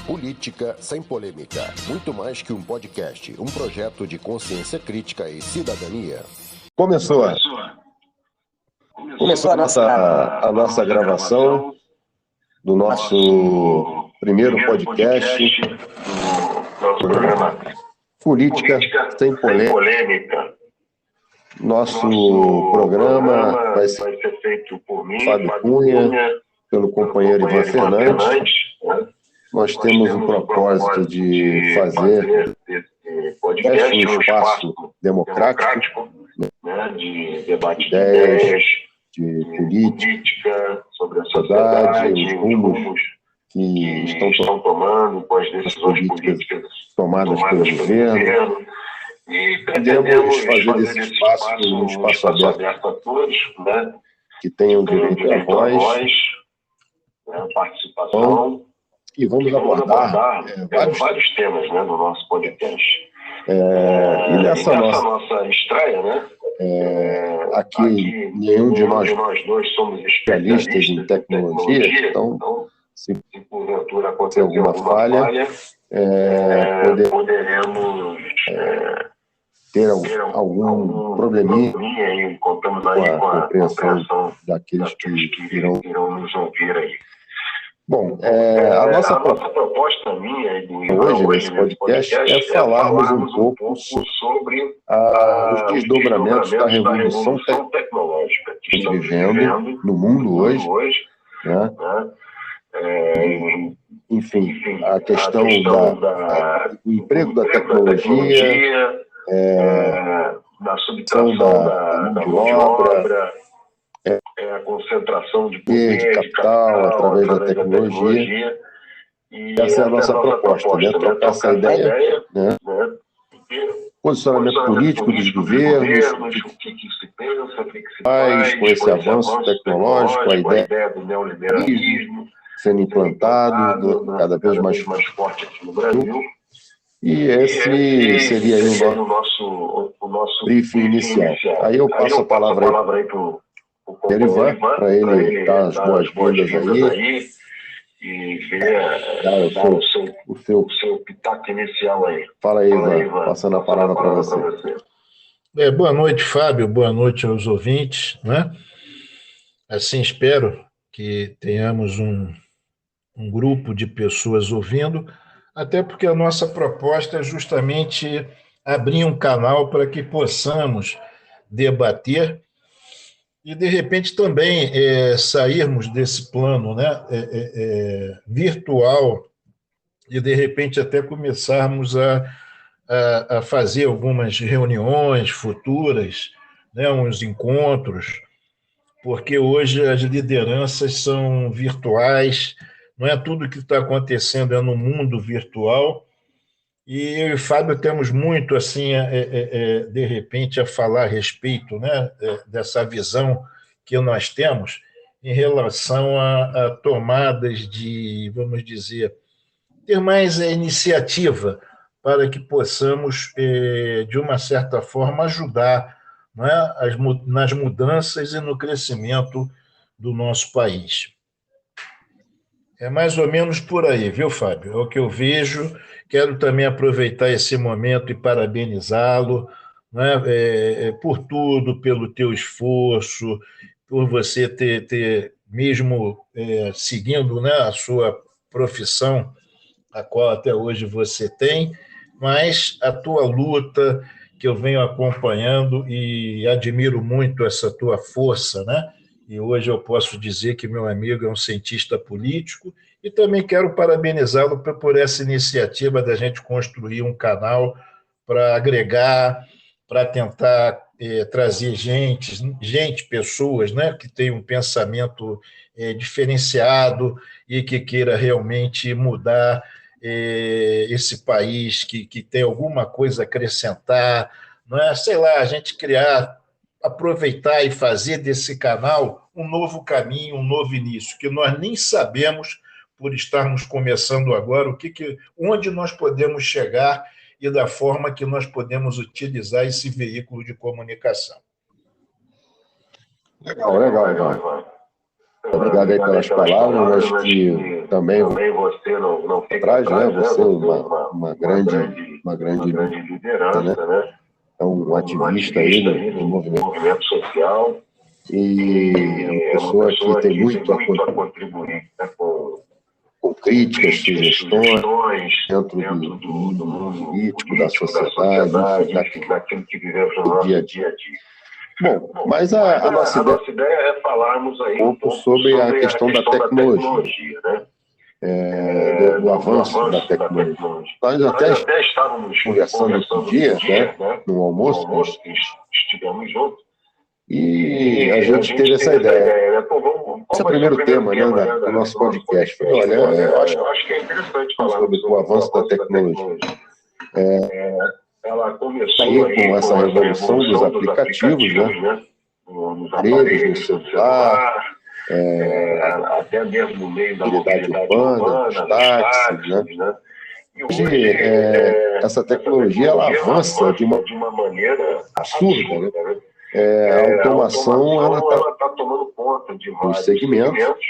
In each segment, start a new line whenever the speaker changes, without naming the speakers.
Política sem polêmica. Muito mais que um podcast. Um projeto de consciência crítica e cidadania. Começou a nossa gravação do nosso primeiro podcast do programa Política sem polêmica. Nosso programa vai ser feito por mim, Fábio Cunha, pelo companheiro Ivan Fernandes. Nós temos o propósito de fazer um espaço democrático, de debate de ideias, de política, sobre a sociedade, os rumos que estão tomando com as decisões políticas tomadas pelo governo. E pretendemos fazer desse espaço um espaço aberto a todos, que tenham direito à voz, participação. E vamos abordar vários temas no nosso podcast. E nessa nossa estreia, aqui nenhum de nós dois somos especialistas em tecnologia, então se porventura acontecer alguma falha, poderemos ter algum probleminha aí, contamos aí com a compreensão daqueles que irão nos ouvir aí. Bom, a nossa proposta minha hoje nesse podcast é falarmos um pouco sobre os desdobramentos da revolução tecnológica que estamos vivendo no mundo hoje, enfim, a questão do emprego da tecnologia, da subtração da mão de obra, a concentração de poder, de capital através da tecnologia. E essa é a nossa proposta, trocar essa ideia, posicionamento político dos governos, o que se pensa, o que se faz com esse avanço tecnológico, a ideia do neoliberalismo sendo implantado cada vez mais forte aqui no Brasil. E esse seria aí o nosso briefing inicial. Aí eu passo a palavra aí para o Ivan, para ele dar as boas-vindas aí e dar o seu pitaco inicial aí. Fala aí, Ivan, passando a palavra para você.
Boa noite, Fábio, boa noite aos ouvintes, Assim, espero que tenhamos um grupo de pessoas ouvindo, até porque a nossa proposta é justamente abrir um canal para que possamos debater e, de repente, também sairmos desse plano virtual e, de repente, até começarmos a fazer algumas reuniões futuras, uns encontros, porque hoje as lideranças são virtuais, não é tudo que está acontecendo no mundo virtual, e eu e o Fábio temos muito, assim, de repente, a falar a respeito dessa visão que nós temos em relação a tomadas de, vamos dizer, ter mais iniciativa para que possamos, de uma certa forma, ajudar nas mudanças e no crescimento do nosso país. É mais ou menos por aí, viu, Fábio? É o que eu vejo. Quero também aproveitar esse momento e parabenizá-lo, por tudo, pelo teu esforço, por você ter mesmo seguindo a sua profissão, a qual até hoje você tem, mas a tua luta, que eu venho acompanhando e admiro muito essa tua força, E hoje eu posso dizer que meu amigo é um cientista político e também quero parabenizá-lo por essa iniciativa da gente construir um canal para agregar, para tentar trazer pessoas, que tenham um pensamento diferenciado e que queira realmente mudar esse país, que tem alguma coisa a acrescentar, sei lá, a gente aproveitar e fazer desse canal um novo caminho, um novo início, que nós nem sabemos, por estarmos começando agora, onde nós podemos chegar e da forma que nós podemos utilizar esse veículo de comunicação.
Legal, Ivan. Obrigado aí pelas palavras. Acho que também você não fica atrás, né? Você é uma grande liderança, né? É um ativista aí do movimento social e é uma pessoa que tem muito a contribuir, né? Com críticas, sugestões dentro do mundo político, da sociedade, enfim, daquilo que vivemos no nosso dia a dia. Bom, mas a nossa ideia é falarmos aí um pouco sobre a questão da tecnologia, né? Do avanço da tecnologia. Nós até estávamos conversando outro dia, né? No almoço, estivemos juntos, e a gente teve essa ideia. Esse é o primeiro tema, né, do nosso podcast. Olha, eu acho que é interessante falar sobre o avanço da tecnologia. Ela começou aí com essa revolução dos aplicativos, né? Nos aparelhos, no celular, até mesmo no meio da mobilidade urbana, dos táxis, né? E hoje, essa tecnologia ela avança de uma maneira absurda, né? A automação ela está tomando conta de vários segmentos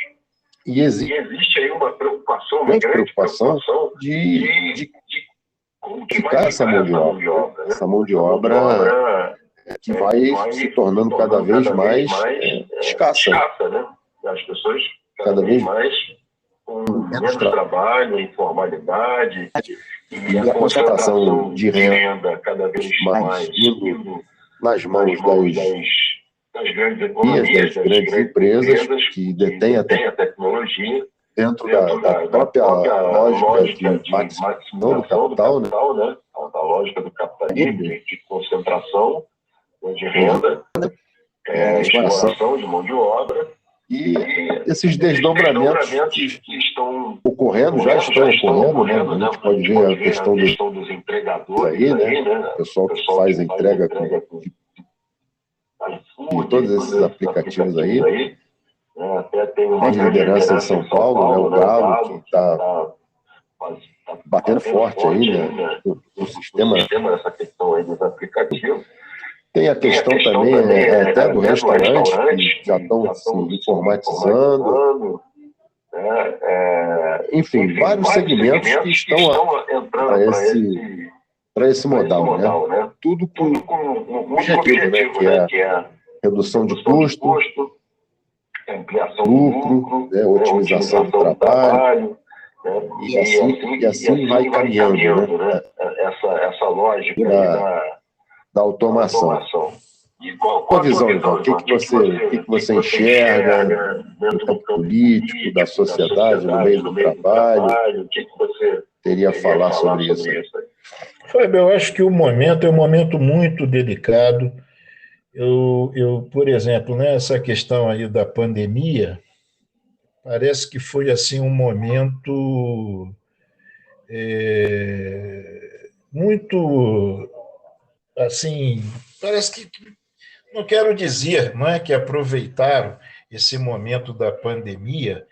e existe aí uma preocupação, uma grande preocupação de qualificar essa mão de obra, né? Essa mão de obra que vai se tornando cada vez mais escassa, né? As pessoas cada vez mais com menos trabalho, informalidade e a concentração de renda cada vez mais indo nas mãos das grandes economias, das grandes empresas que detêm a tecnologia dentro da própria lógica de maximização do capital, né? Da lógica do capitalismo, de concentração de renda, exploração de mão de obra. E esses desdobramentos que estão ocorrendo, já estão ocorrendo, né? A gente pode ver a questão dos entregadores aí, né? O pessoal que faz a entrega com todos esses aplicativos aí. Até tem uma liderança em São Paulo, né? O Galo, que está batendo forte aí, né? O sistema, essa questão aí dos aplicativos. Tem a questão também até do restaurante, que já estão se informatizando. Enfim, vários segmentos que estão entrando para esse modal, né? Tudo com um objetivo, né? Que é a redução de custo, ampliação do lucro, né? Otimização do trabalho. E assim vai caminhando, né? Essa lógica da automação. E qual a visão, Ivan? O que você enxerga no campo político, da sociedade, no meio do trabalho? O que você teria a falar sobre isso?
Fábio, eu acho que o momento é um momento muito delicado. Por exemplo, né, essa questão aí da pandemia, parece que foi assim um momento muito assim, parece que não quero dizer, não é, que aproveitaram esse momento da pandemia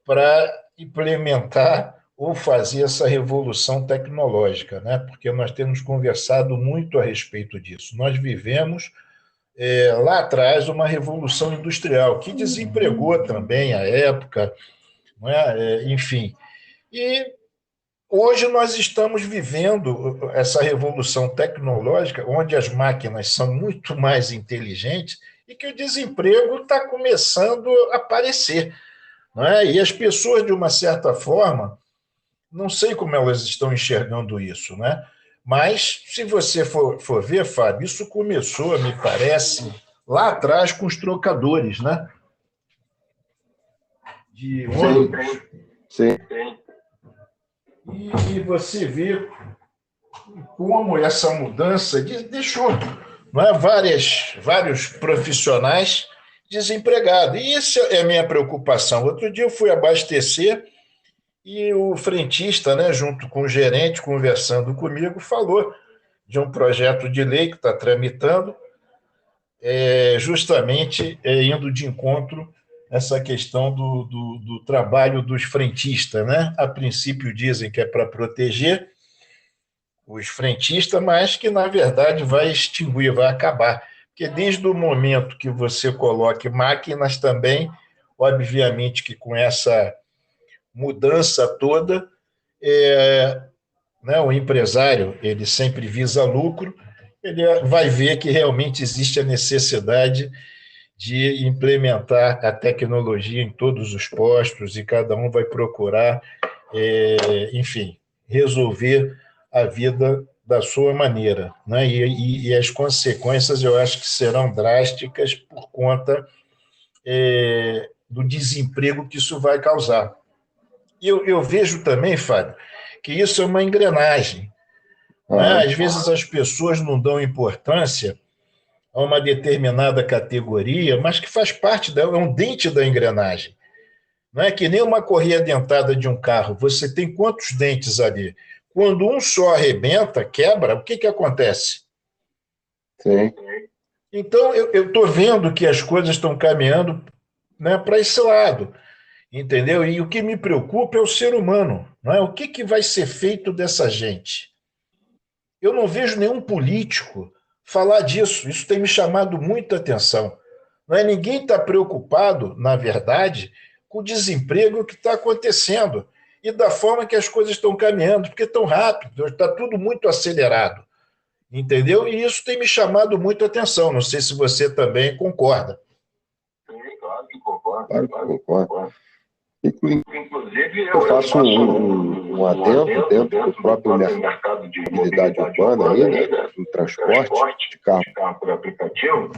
para implementar ou fazer essa revolução tecnológica, né? Porque nós temos conversado muito a respeito disso. Nós vivemos lá atrás uma revolução industrial que desempregou também a época, não é? Enfim. E hoje nós estamos vivendo essa revolução tecnológica, onde as máquinas são muito mais inteligentes e que o desemprego está começando a aparecer, não é? E as pessoas, de uma certa forma, não sei como elas estão enxergando isso, né? Mas, se você for ver, Fábio, isso começou, me parece, lá atrás com os trocadores, né? De ônibus.
Sim.
E você vê como essa mudança deixou, não é, vários profissionais desempregados. E essa é a minha preocupação. Outro dia eu fui abastecer e o frentista, né, junto com o gerente, conversando comigo, falou de um projeto de lei que está tramitando, justamente indo de encontro essa questão do trabalho dos frentistas, né? A princípio dizem que é para proteger os frentistas, mas que, na verdade, vai extinguir, vai acabar. Porque desde o momento que você coloque máquinas também, obviamente que com mudança toda, né, o empresário, ele sempre visa lucro, ele vai ver que realmente existe a necessidade de implementar a tecnologia em todos os postos e cada um vai procurar, enfim, resolver a vida da sua maneira, né? E as consequências eu acho que serão drásticas por conta do desemprego que isso vai causar. E eu vejo também, Fábio, que isso é uma engrenagem, né? Às vezes as pessoas não dão importância a uma determinada categoria, mas que faz parte dela, é um dente da engrenagem. Não é que nem uma correia dentada de um carro. Você tem quantos dentes ali? Quando um só arrebenta, quebra, o que acontece?
Sim.
Então, eu estou vendo que as coisas estão caminhando, né, para esse lado, entendeu? E o que me preocupa é o ser humano. Não é? O que vai ser feito dessa gente? Eu não vejo nenhum político falar disso. Isso tem me chamado muita atenção. Não é? Ninguém está preocupado, na verdade, com o desemprego que está acontecendo e da forma que as coisas estão caminhando, porque estão rápido, está tudo muito acelerado, entendeu? E isso tem me chamado muita atenção. Não sei se você também concorda.
Sim, claro que concordo. Claro que concordo. Inclusive, eu faço um adendo dentro do próprio mercado de mobilidade urbana, aí, né, do transporte de carro por aplicativo,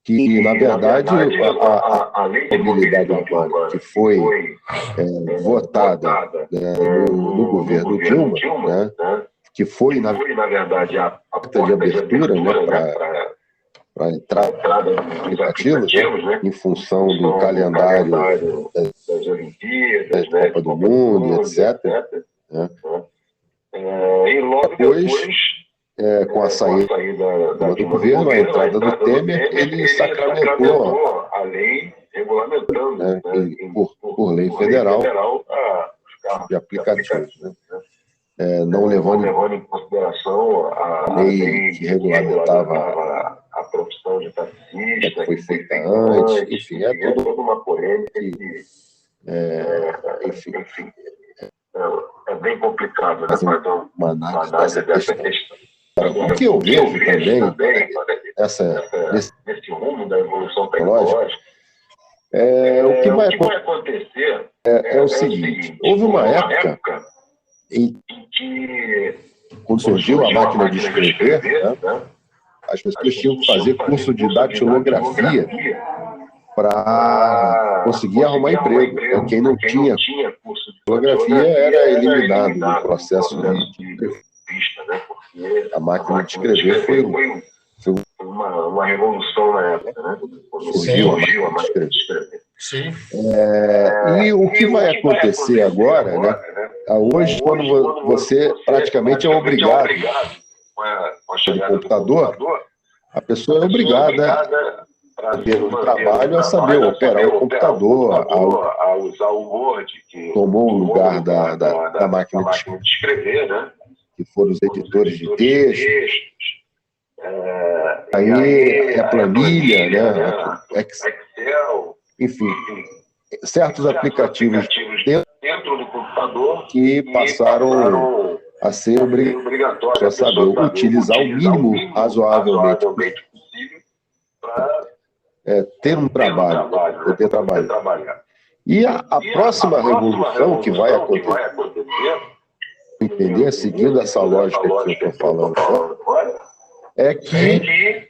que, na verdade, a lei de mobilidade urbana que foi votada, né, no governo Dilma, né, que foi, na verdade, a porta de abertura, né, para a entrada dos aplicativos, né, em função do calendário das Olimpíadas, né, Copa do Mundo, etc. Né. E logo depois, com a saída do governo, a entrada do Temer, ele sacramentou a lei regulamentando, né, por lei federal, os carros de aplicativos, né. Não levando em consideração a lei que regulamentava a profissão de taxista, que foi feita antes, enfim, toda uma polêmica que, enfim, é bem complicado, né, fazer uma análise dessa questão. O que eu vejo também nesse rumo da evolução tecnológica, o que vai acontecer é o seguinte: houve uma época em que, quando surgiu a máquina de escrever, né, as pessoas tinham que fazer curso de datilografia para conseguir arrumar emprego. Quem não tinha curso de datilografia era eliminado do processo de entrevista, né, porque a máquina de escrever foi uma revolução na época, né? Surgiu a máquina de escrever.
Sim.
E o que vai acontecer agora, né? Hoje, quando você praticamente é obrigado de computador, a pessoa é obrigada a ter um trabalho a saber operar o computador, a usar o Word, que tomou o lugar da máquina de escrever, né? Que foram os editores de textos. Aí a planilha, né? Excel, enfim, certos aplicativos dentro do computador que passaram a ser obrigatórios a saber utilizar o mínimo razoavelmente possível para ter um trabalho, poder trabalhar. E a próxima revolução que vai acontecer, entender, seguindo essa lógica que eu estou falando agora, é que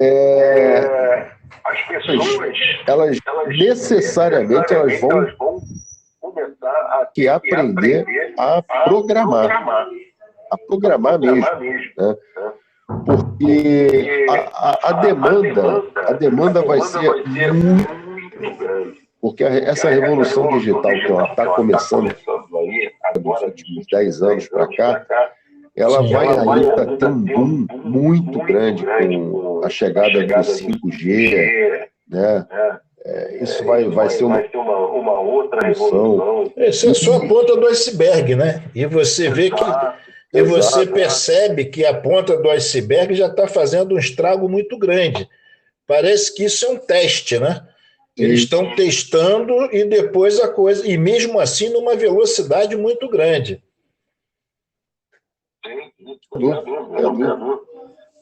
as pessoas, elas necessariamente elas vão começar a aprender a programar mesmo, né? Porque a demanda vai ser muito grande, porque essa revolução digital que ela está começando nos últimos 10 anos para cá, ela vai ainda ter um boom muito grande com a chegada do 5G, né? Isso vai ser uma outra revolução.
Isso é só a ponta do iceberg, né? E você vê que... E você percebe que a ponta do iceberg já está fazendo um estrago muito grande. Parece que isso é um teste, né? Eles estão testando e depois a coisa... E mesmo assim, numa velocidade muito grande.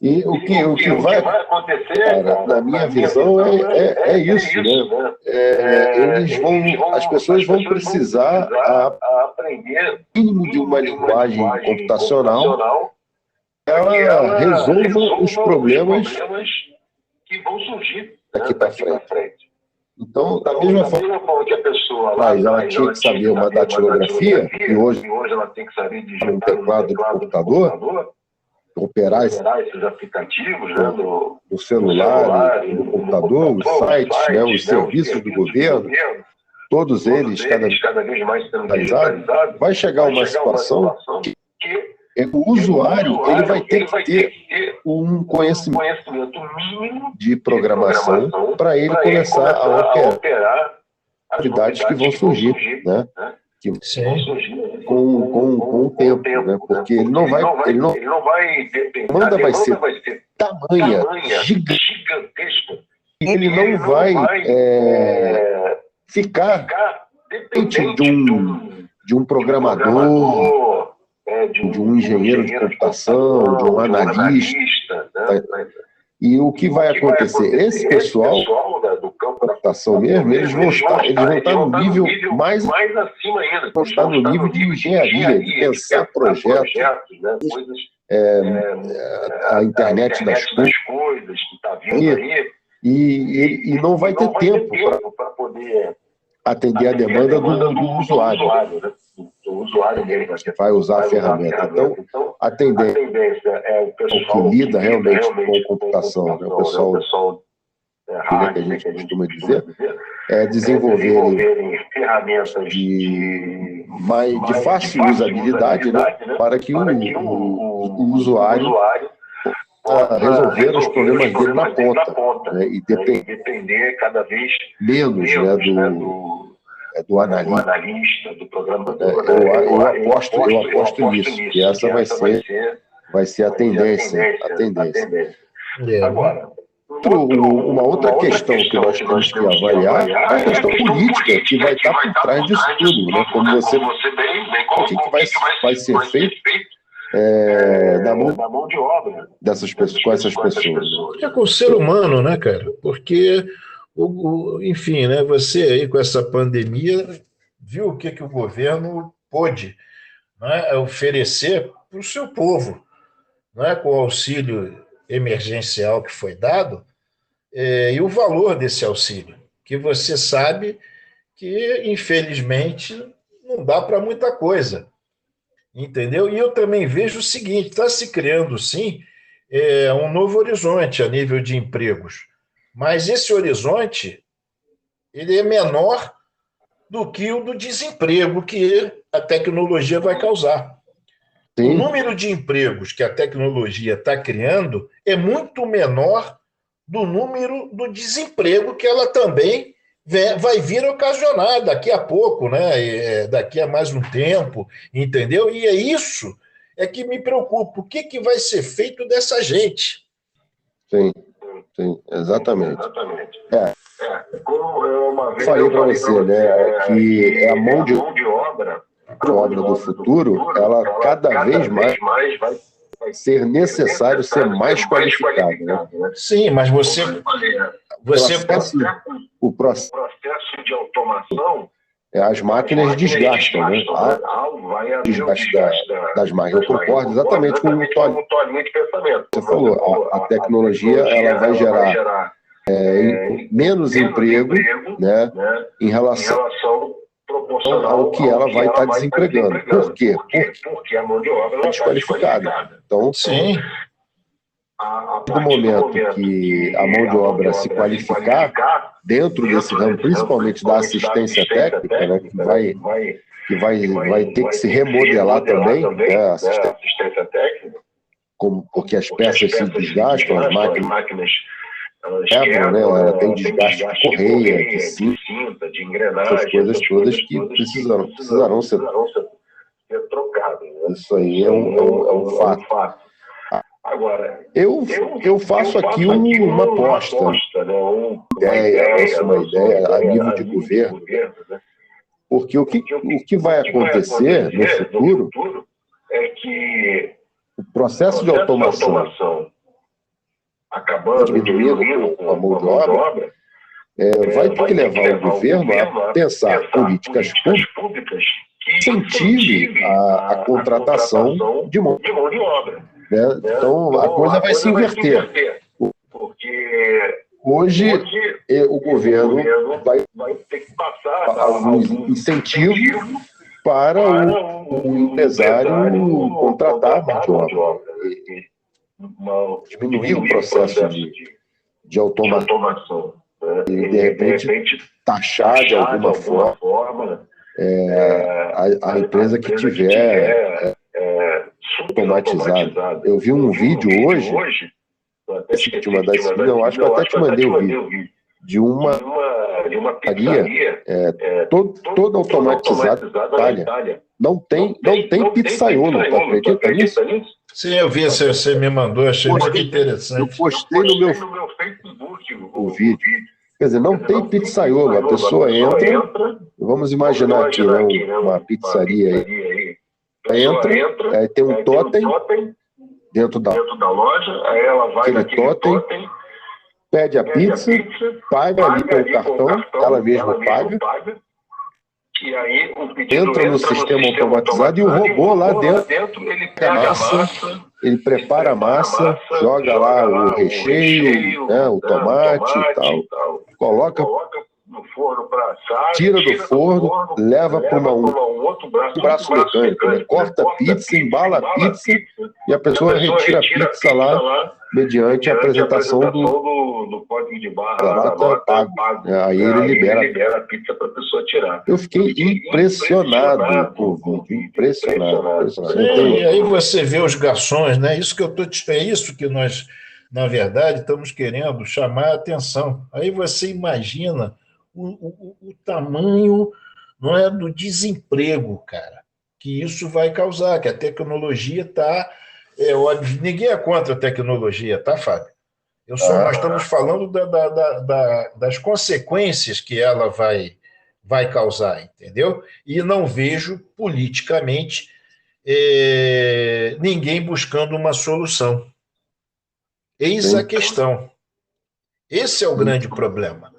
E o que vai acontecer, cara, na minha visão, é isso, né? As pessoas vão precisar aprender o mínimo de uma linguagem computacional, ela resolva os problemas que vão surgir daqui para frente. Então, da mesma forma que a pessoa lá ela tinha que saber uma datilografia, e hoje ela tem que saber digitar um teclado de computador, operar esses aplicativos, né, no celular, no computador, os sites, né, os serviços do governo, todos eles cada vez mais digitalizados, vai chegar uma situação que o usuário ele vai ter que ter um conhecimento mínimo de programação para ele começar a operar atividades que vão surgir, né? Que vão surgir com o tempo, né? Porque ele não vai demanda vai ser tamanha, gigantesca, e ele não vai ficar dependente de um programador, de um engenheiro de computação, de um analista, né? E o que vai acontecer? Esse pessoal do campo da computação mesmo, eles vão estar no nível mais acima ainda. Vão estar no nível de engenharia, de pensar projetos, né? Coisas, a internet das coisas que está vindo aí. E não vai ter tempo para poder atender a demanda do usuário. Do usuário mesmo, que vai usar a ferramenta. Então, a tendência é o pessoal que lida realmente com computação, né? O pessoal que a gente costuma dizer, é desenvolverem ferramentas de fácil usabilidade, né? Para que o usuário resolver os problemas dele na ponta, né? E depender cada vez menos, né, do analista, do programador. Eu aposto nisso, que essa vai ser a tendência. Agora, uma outra questão que nós temos que avaliar é a questão política que vai estar por trás disso tudo, né? Como você bem o que vai ser feito da mão de obra dessas pessoas, com essas pessoas.
É com o ser humano, né, cara? Porque enfim, né, você aí com essa pandemia viu o que o governo pôde, né, oferecer para o seu povo, né, com o auxílio emergencial que foi dado, e o valor desse auxílio, que você sabe que, infelizmente, não dá para muita coisa, entendeu? E eu também vejo o seguinte, está se criando, sim, um novo horizonte a nível de empregos, mas esse horizonte ele é menor do que o do desemprego que a tecnologia vai causar. Sim. O número de empregos que a tecnologia está criando é muito menor do número do desemprego que ela também vai vir ocasionar daqui a pouco, né? Daqui a mais um tempo, entendeu? E é isso que me preocupa. O que vai ser feito dessa gente?
Sim, exatamente. Como eu uma vez falei para você, né, que a mão de obra do futuro, ela cada vez mais vai ser necessário ser mais qualificada, né?
Sim, mas
o processo de automação, as máquinas desgastam, né? Vai desgaste das máquinas. Eu concordo exatamente com o Tolinho de pensamento. Você falou, a tecnologia ela vai gerar menos emprego, né, em relação proporcional ao que ela vai estar desempregando. Por quê? Porque a mão de obra é desqualificada. Então, sim. A partir do momento que a mão de obra se qualificar dentro desse ramo, principalmente da assistência técnica, né, que vai ter que se remodelar também, né, a assistência técnica, porque as peças se desgastam, as máquinas quebram, né? Ela tem desgaste de correia, de cinta, de engrenagem, essas coisas todas que precisarão ser trocadas. Né? Isso aí é um fato. eu faço aqui uma aposta, uma ideia a nível de governo, porque o que vai acontecer no futuro é que o processo de automação acabando diminuindo com a mão de obra, vai ter que levar o governo a pensar políticas públicas que incentive a contratação de mão de obra. Então, a coisa vai se inverter. Porque hoje o governo vai ter que passar alguns incentivos para o empresário contratar mão de obra. Diminuir o processo de automação. E, de repente, taxar de alguma forma a empresa que tiver automatizada. Eu vi um vídeo hoje, eu acho que eu até te mandei o vídeo, de uma pizzaria toda automatizada na Itália. Não tem pizzaiolo, tá? Acredita nisso?
Sim, eu vi, você me mandou, achei muito interessante.
Eu postei no meu Facebook o vídeo. Quer dizer, não tem pizzaiolo, a pessoa entra, vamos imaginar aqui, né, uma pizzaria aí. Entra, aí tem um totem dentro da loja, aí ela vai naquele totem, pede a pizza, paga ali pelo cartão, ela mesma paga, e aí entra no sistema automatizado e o robô lá dentro ele pega a massa, ele prepara a massa, joga lá o recheio, né, o tomate e tal, coloca no forno para assar, tira do forno, leva para um outro braço mecânico, né? Corta a pizza, embala a pizza e a pessoa retira a pizza lá mediante a apresentação do código de barra da nota pago. Aí ele libera a pizza para a pessoa tirar. Eu fiquei impressionado com o vídeo, impressionado.
Sim, e aí você vê os garçons, né? É isso que nós, na verdade, estamos querendo chamar a atenção. Aí você imagina o tamanho, não é, do desemprego, cara, que isso vai causar, que a tecnologia está... óbvio, ninguém é contra a tecnologia, tá, Fábio? Nós estamos falando das consequências que ela vai causar, entendeu? E não vejo politicamente ninguém buscando uma solução. Eis a questão. Esse é o grande problema.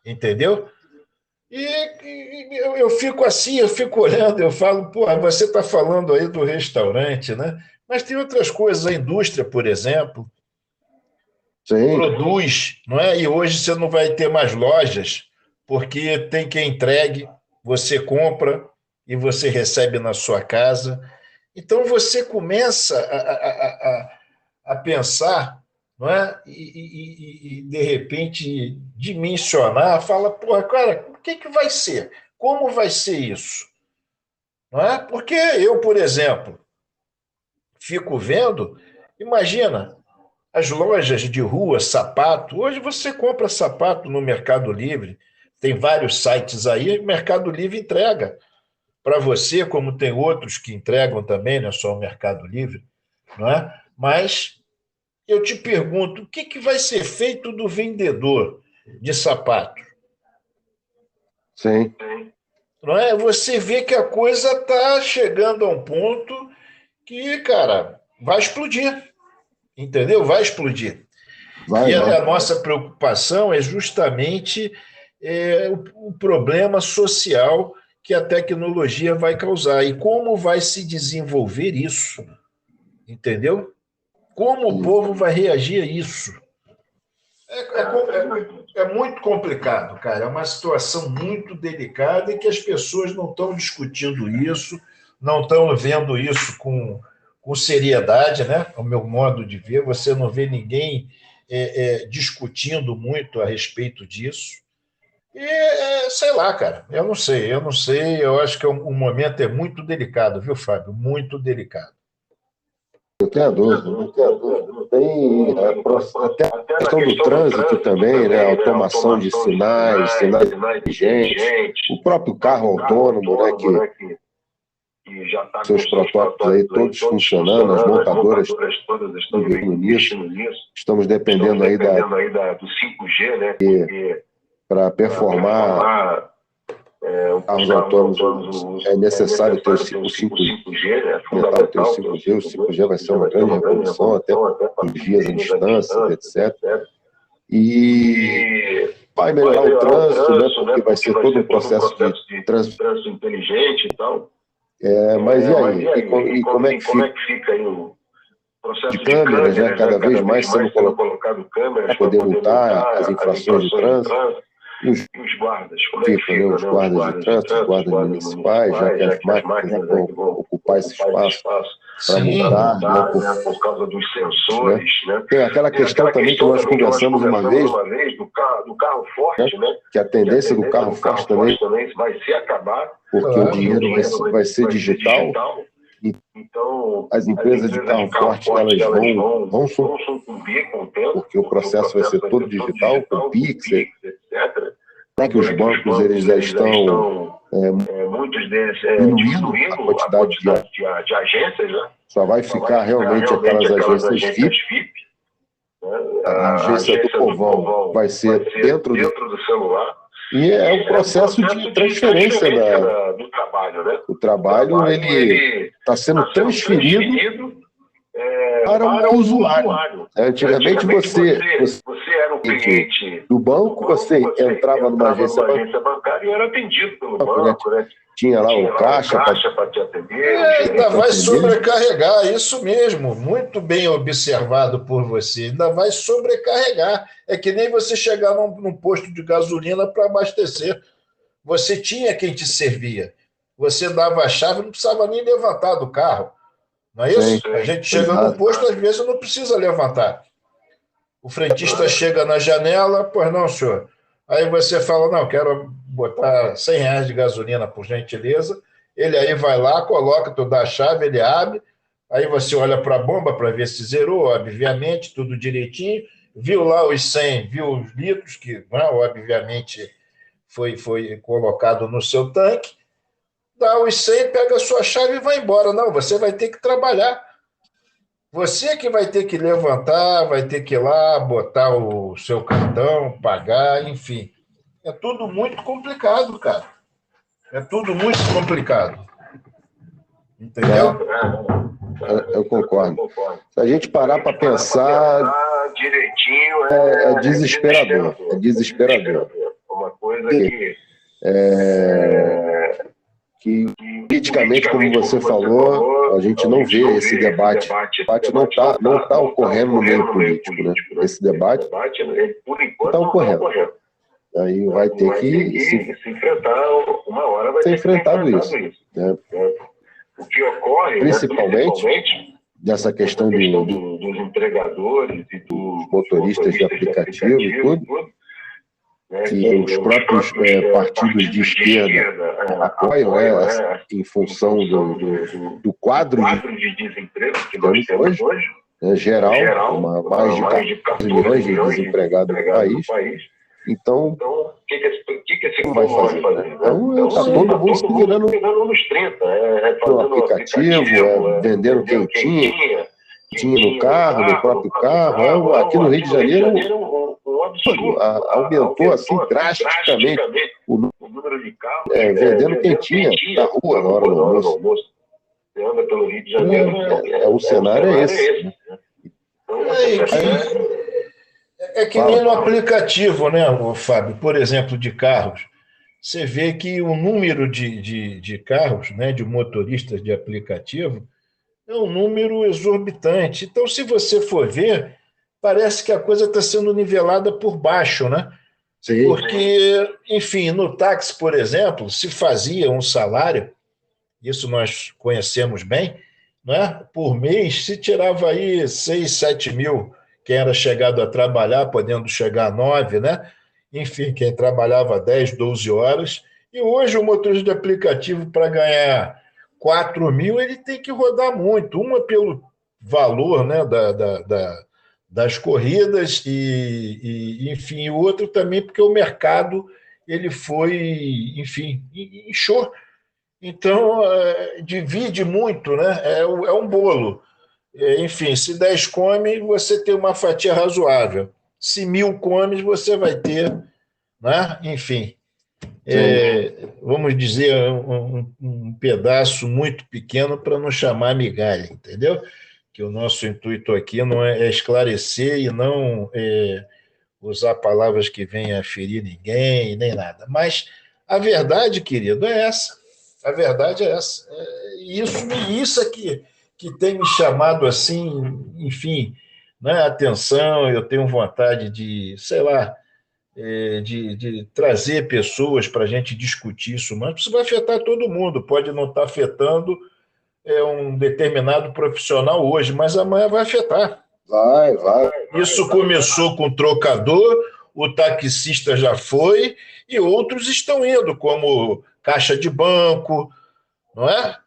Entendeu? E eu fico assim, eu fico olhando, eu falo, pô, você está falando aí do restaurante, né? Mas tem outras coisas, a indústria, por exemplo, produz, não é? E hoje você não vai ter mais lojas, porque tem quem entregue, você compra e você recebe na sua casa. Então você começa a pensar, não é? E de repente dimensionar, fala, pô, cara, o que vai ser? Como vai ser isso? Não é? Porque eu, por exemplo, fico vendo, imagina, as lojas de rua, sapato, hoje você compra sapato no Mercado Livre, tem vários sites aí, o Mercado Livre entrega para você, como tem outros que entregam também, não é só o Mercado Livre, não é? Mas eu te pergunto, o que vai ser feito do vendedor de sapato?
Sim.
Não é? Você vê que a coisa está chegando a um ponto que, cara, vai explodir. Entendeu? Vai explodir. A nossa preocupação é justamente o problema social que a tecnologia vai causar e como vai se desenvolver isso. Entendeu? Como o povo vai reagir a isso? É muito complicado, cara. É uma situação muito delicada e que as pessoas não estão discutindo isso, não estão vendo isso com seriedade, né? Ao meu modo de ver, você não vê ninguém discutindo muito a respeito disso. E sei lá, cara, eu não sei, eu acho que o momento é muito delicado, viu, Fábio? Muito delicado.
Não tenho dúvida. Tem até a questão do trânsito também, né? Automação de sinais inteligentes, o próprio carro autônomo, né? seus protótipos aí todos funcionando, as montadoras todas estão investindo nisso. Estamos dependendo aí do 5G, né? Para performar carros autônomos é necessário ter o 5G, é fundamental ter o 5G. O 5G vai ser uma grande revolução, até com vias à distância, etc. E vai melhorar o trânsito, né? Porque vai ser todo um processo de trânsito inteligente e tal. Mas e aí? E como é que fica aí o processo de câmeras, né? Cada vez mais sendo colocado câmeras para poder multar as infrações de trânsito. E os guardas, como é que fica, né? Os guardas de trânsito, os guardas municipais, já que as máquinas vão ocupar esse espaço para multar, né? Por causa dos sensores, né? Tem aquela questão também que nós conversamos uma vez do carro forte, né? Que a tendência do carro forte também vai se acabar, porque o dinheiro vai ser digital. Então, as empresas de carro forte elas vão sucumbir com o tempo, porque o processo vai ser todo digital, com Pix, etc. Não é que os bancos eles já estão, muitos deles, diminuindo a quantidade de agências, né? Só vai ficar realmente aquelas agências VIP. A agência do povão vai ser dentro do celular. E é um processo de transferência do trabalho, né? O trabalho ele está sendo transferido para o usuário. Antigamente você era um cliente do banco, você entrava numa agência bancária e era atendido pelo banco, né? Tinha lá o caixa para te atender.
Ainda vai sobrecarregar, isso mesmo, muito bem observado por você. Ainda vai sobrecarregar. É que nem você chegar num posto de gasolina para abastecer. Você tinha quem te servia. Você dava a chave, não precisava nem levantar do carro. Não é isso? Sim, a gente chega no posto, às vezes não precisa levantar. O frentista chega na janela, pois não, senhor. Aí você fala, não, quero botar R$100 de gasolina, por gentileza. Ele aí vai lá, coloca, tu dá a chave, ele abre. Aí você olha para a bomba para ver se zerou, obviamente, tudo direitinho. Viu lá os 100, viu os litros, que obviamente foi colocado no seu tanque. Dá os 100, pega a sua chave e vai embora. Não, você vai ter que trabalhar. Você que vai ter que levantar, vai ter que ir lá, botar o seu cartão, pagar, enfim. É tudo muito complicado, cara. É tudo muito complicado. Entendeu?
Eu concordo. Se a gente parar para pensar direitinho, é desesperador. É desesperador. Uma coisa que politicamente, como você falou, a gente não vê esse debate. O debate não tá ocorrendo no meio político, né? Esse debate por enquanto não está ocorrendo. Aí vai ter que se enfrentar, uma hora vai ser enfrentado isso. Né? O que ocorre, principalmente, dessa questão dos entregadores e dos motoristas de aplicativo e tudo, que os próprios partidos de esquerda apoiam, né, em função do quadro de desemprego que nós temos hoje, né, geral, mais de 14 milhões de desempregados no país. Então, o que esse povo vai fazer? Né? Então, está todo mundo se virando nos 30, no aplicativo, vendendo quentinha no carro, no próprio carro. Aqui no Rio de Janeiro, aumentou assim drasticamente o número de carros vendendo quentinha na rua na hora do almoço. Você anda pelo Rio de Janeiro, o cenário é esse.
É que nem no aplicativo, né, Fábio? Por exemplo, de carros. Você vê que o número de carros, né, de motoristas de aplicativo, é um número exorbitante. Então, se você for ver, parece que a coisa está sendo nivelada por baixo, né? Sim. Porque, enfim, no táxi, por exemplo, se fazia um salário, isso nós conhecemos bem, né? Por mês, se tirava aí 6, 7 mil, quem era chegado a trabalhar, podendo chegar a 9, né? Enfim, quem trabalhava 10, 12 horas. E hoje o motorista de aplicativo, para ganhar 4 mil, ele tem que rodar muito. Uma pelo valor, né, das corridas e, enfim, o outro também porque o mercado ele foi, enfim, inchou. Então, divide muito, né? É um bolo. Enfim, se 10 come, você tem uma fatia razoável. Se 1.000 comes, você vai ter, né? Enfim, vamos dizer, um pedaço muito pequeno para não chamar migalha, entendeu? Que o nosso intuito aqui não é esclarecer e não usar palavras que venham a ferir ninguém, nem nada. Mas a verdade, querido, é essa. A verdade é essa. Isso é que tem me chamado assim, enfim, né, atenção. Eu tenho vontade de, sei lá, de trazer pessoas para a gente discutir isso, mas isso vai afetar todo mundo. Pode não estar afetando um determinado profissional hoje, mas amanhã vai afetar.
Vai.
Isso começou com o trocador, o taxista já foi, e outros estão indo, como caixa de banco, não é?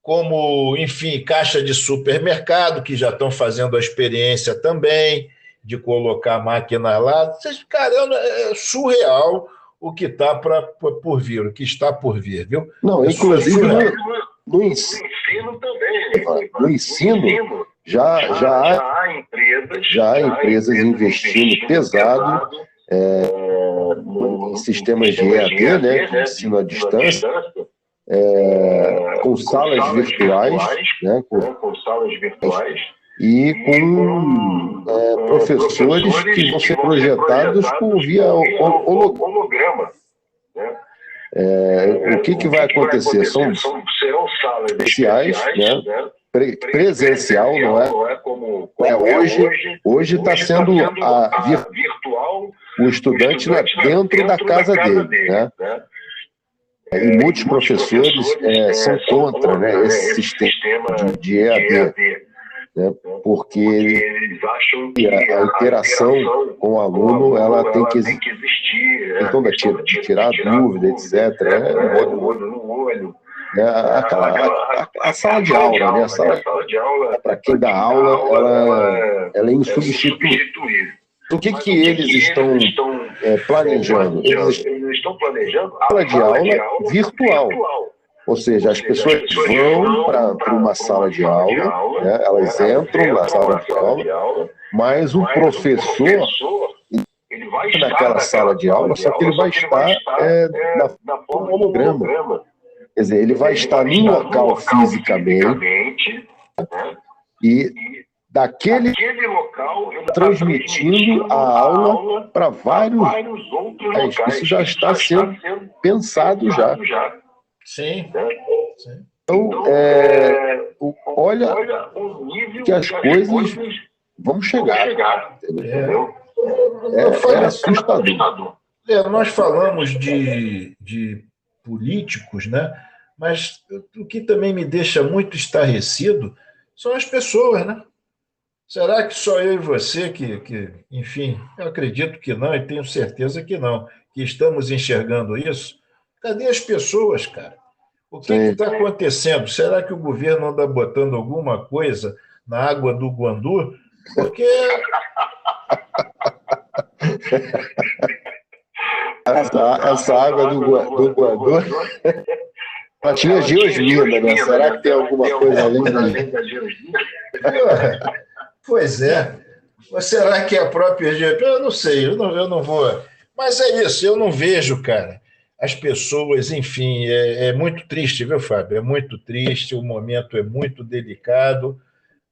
Como, enfim, caixa de supermercado, que já estão fazendo a experiência também de colocar a máquina lá. Cara, é surreal o que está por vir, o que está por vir, viu?
Não, inclusive no
ensino também.
No ensino já há empresas investindo pesado em sistemas de EAD, né, ensino à distância, com salas virtuais, né,
com salas virtuais
e com professores que vão ser projetados via
holograma. Né?
O que vai acontecer?
Serão salas
especiais, né? Presencial, não é como hoje está sendo
virtual,
o estudante dentro da casa dele, né? E muitos professores são contra, né, esse sistema de EAD, né? Porque
eles acham que
a interação com o aluno ela tem que
existir,
então de tirar dúvida, etc.
Olho no olho.
A sala de aula, né? A sala de aula, para quem dá aula, ela é insubstituível. O que eles estão planejando? Eles
estão planejando
a sala de aula virtual. Ou seja, as pessoas vão para uma sala de aula, né? Elas entram na sala de aula, mas o professor
ele vai
naquela sala de aula, só que ele vai estar na forma holograma. Quer dizer, ele vai estar num local fisicamente e daquele
local
transmitindo a aula para vários
outros locais.
Isso já está sendo pensado já.
Sim.
Então, olha
o nível
que as coisas vão chegar. Entendeu? É assustador.
Nós falamos de políticos, né? Mas o que também me deixa muito estarrecido são as pessoas, né? Será que só eu e você enfim, eu acredito que não e tenho certeza que não, que estamos enxergando isso? Cadê as pessoas, cara? O que está acontecendo? Será que o governo anda botando alguma coisa na água do Guandu? Porque
essa água do Guandu ela tinha geosmina, né? Será que tem alguma coisa além da geosmina?
Pois é. Mas será que é a própria geosmina? Eu não sei, eu não vou. Mas é isso, eu não vejo, cara. As pessoas, enfim, é muito triste, viu, Fábio? É muito triste, o momento é muito delicado,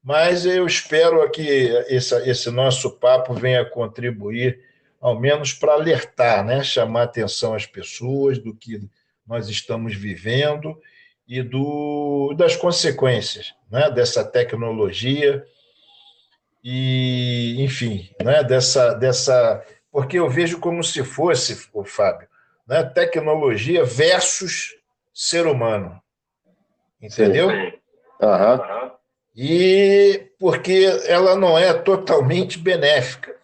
mas eu espero que esse nosso papo venha contribuir, ao menos para alertar, né? Chamar atenção às pessoas do que nós estamos vivendo e das consequências, né? Dessa tecnologia e, enfim, né? Porque eu vejo como se fosse, o Fábio, né? Tecnologia versus ser humano, entendeu?
Aham.
E porque ela não é totalmente benéfica.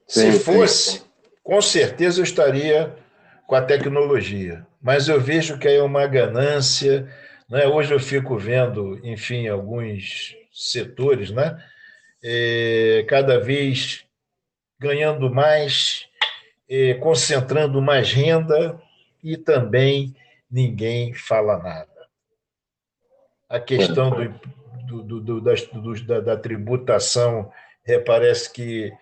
Se fosse, com certeza eu estaria com a tecnologia, mas eu vejo que é uma ganância, né? Hoje eu fico vendo, enfim, alguns setores, né? Cada vez ganhando mais, concentrando mais renda, e também ninguém fala nada. A questão da tributação, parece que,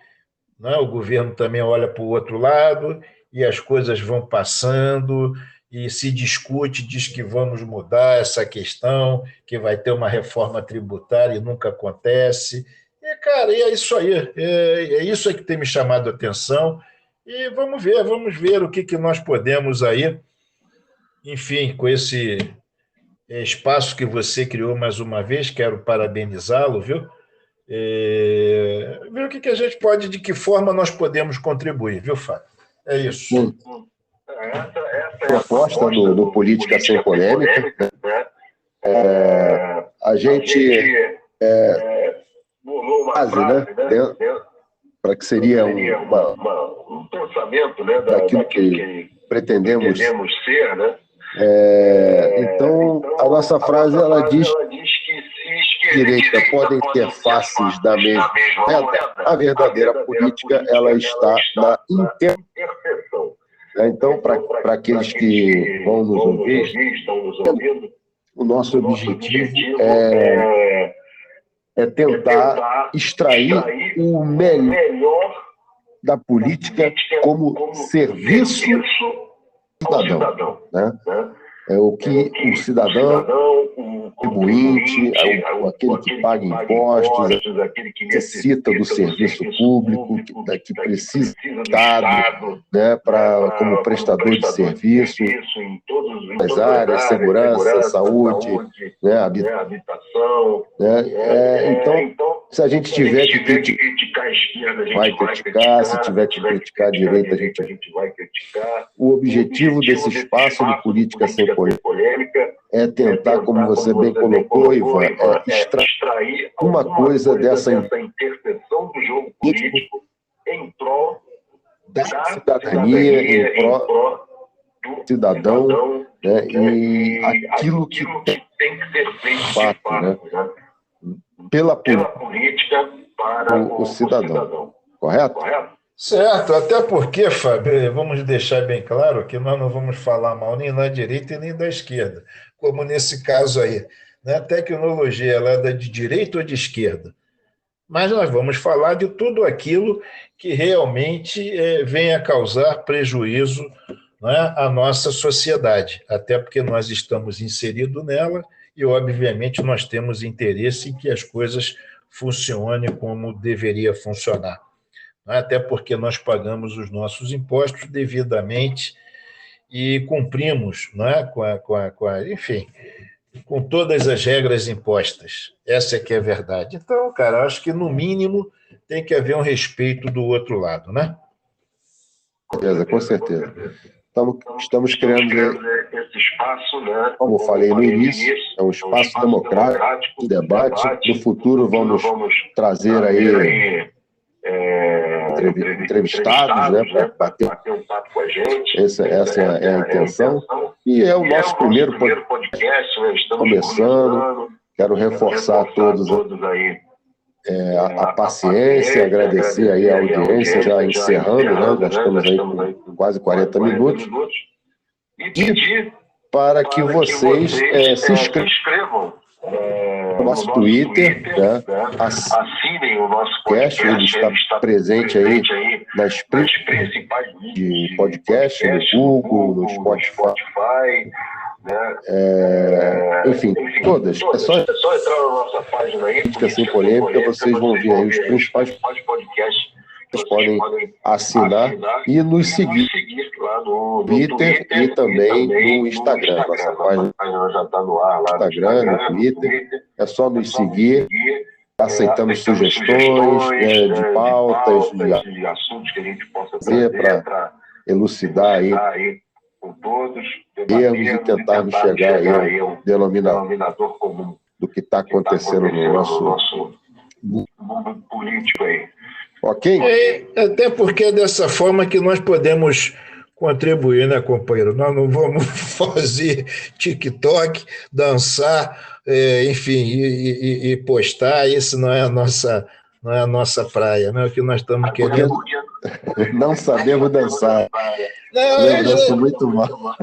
né, o governo também olha para o outro lado e as coisas vão passando e se discute, diz que vamos mudar essa questão, que vai ter uma reforma tributária e nunca acontece. E, cara, é isso aí. É isso aí que tem me chamado a atenção. E vamos ver o que nós podemos aí, enfim, com esse espaço que você criou mais uma vez, quero parabenizá-lo, viu? Ver o que a gente pode, de que forma nós podemos contribuir, viu, Fábio? É isso.
Sim. Essa é a proposta do Política Sem Polêmica. A gente bolou uma frase, né? Para que seria um pensamento, né, daquilo que pretendemos ser, né? Então, a nossa frase, ela diz que direita podem ter faces da mesma moeda, a verdadeira política, ela está na interseção. Então, para aqueles que vão nos ouvir, o nosso objetivo é tentar extrair o melhor da política como serviço cidadão, né? É o que o cidadão, o contribuinte, aquele que paga impostos, aquele que necessita do serviço público, que precisa do Estado, né, como prestador de serviço, em todas as áreas, segurança, saúde, né, habitação. Né? Então, se a gente tiver que criticar a esquerda, a gente vai criticar. Se tiver que criticar a direita, a gente vai criticar. O objetivo desse espaço de política sem polêmica é tentar, como você bem colocou, Ivan, extrair uma coisa dessa interseção do jogo político em prol da cidadania, em prol do cidadão, né, e aquilo que tem que ser feito de fato, né, pela política para o cidadão. Correto?
Certo, até porque, Fábio, vamos deixar bem claro que nós não vamos falar mal nem da direita e nem da esquerda, como nesse caso aí. Né? A tecnologia ela é de direita ou de esquerda? Mas nós vamos falar de tudo aquilo que realmente vem a causar prejuízo, né, à nossa sociedade, até porque nós estamos inseridos nela e, obviamente, nós temos interesse em que as coisas funcionem como deveria funcionar. Até porque nós pagamos os nossos impostos devidamente e cumprimos, né, enfim, com todas as regras impostas. Essa é que é a verdade. Então, cara, acho que, no mínimo, tem que haver um respeito do outro lado, né?
Com certeza. Estamos criando esse espaço, né? Como eu falei no início, é um espaço democrático, de debate. No futuro vamos trazer aí entrevistados, né, para bater um papo com a gente. Essa é a intenção. E é o nosso primeiro podcast, né? Estamos começando. Quero reforçar a todos aí a paciência, agradecer aí a audiência, já encerrando, né? Nós estamos aí com quase 40 minutos. E pedir para que vocês se inscrevam no nosso Twitter, né? Assinem o nosso podcast, ele está presente aí nas principais de podcast, no Google, no Spotify, né? Enfim, todas. É só entrar na nossa página aí, Política Sem Polêmica, vocês vão ver aí os principais podcasts. Vocês podem assinar e nos seguir lá no Twitter e também no Instagram. Nossa página já está no ar lá no Instagram, no Twitter. É só nos seguir. Aceitamos sugestões, de pautas, de assuntos que a gente possa trazer para elucidar aí com todos, erros e tentarmos chegar aí ao denominador comum do que está acontecendo no nosso mundo político aí. Ok?
Até porque é dessa forma que nós podemos contribuir, né, companheiro? Nós não vamos fazer TikTok, dançar, enfim, e postar. Isso não é a nossa praia, não é o que nós estamos querendo.
Não sabemos dançar.
Não,
Eu danço muito mal.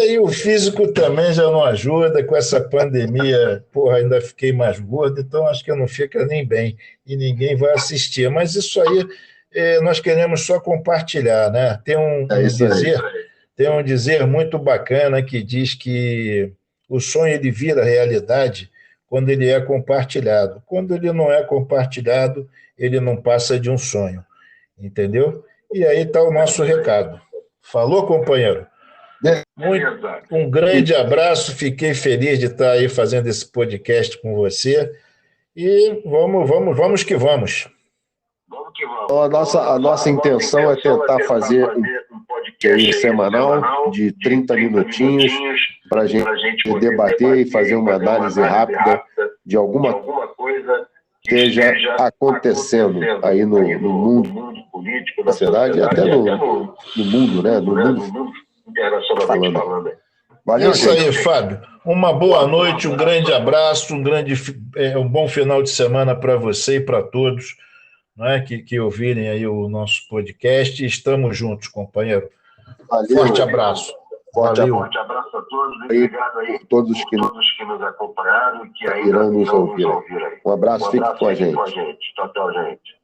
e o físico também já não ajuda com essa pandemia. Porra, ainda fiquei mais gordo, então acho que eu não fica nem bem e ninguém vai assistir. Mas isso aí nós queremos só compartilhar, né? Tem um dizer muito bacana que diz que o sonho ele vira realidade quando ele é compartilhado. Quando ele não é compartilhado, ele não passa de um sonho, entendeu? E aí está o nosso recado. Falou, companheiro? Um grande abraço, fiquei feliz de estar aí fazendo esse podcast com você. E vamos que vamos.
A nossa intenção é tentar fazer um podcast semanal de 30 minutinhos para a gente debater e fazer uma análise rápida de alguma coisa que esteja acontecendo aí no mundo político, na sociedade, e até no mundo, né? No mundo internacionalmente falando.
Valeu, isso aí, Fábio. Uma boa noite, um grande abraço, um bom final de semana para você e para todos, não é, que ouvirem aí o nosso podcast. Estamos juntos, companheiro.
Valeu.
Forte abraço.
Forte abraço a todos. Obrigado aí
todos que
nos acompanharam e que ainda
irão nos ouvir.
Aí.
Um abraço, fique com a gente.
Tchau, gente.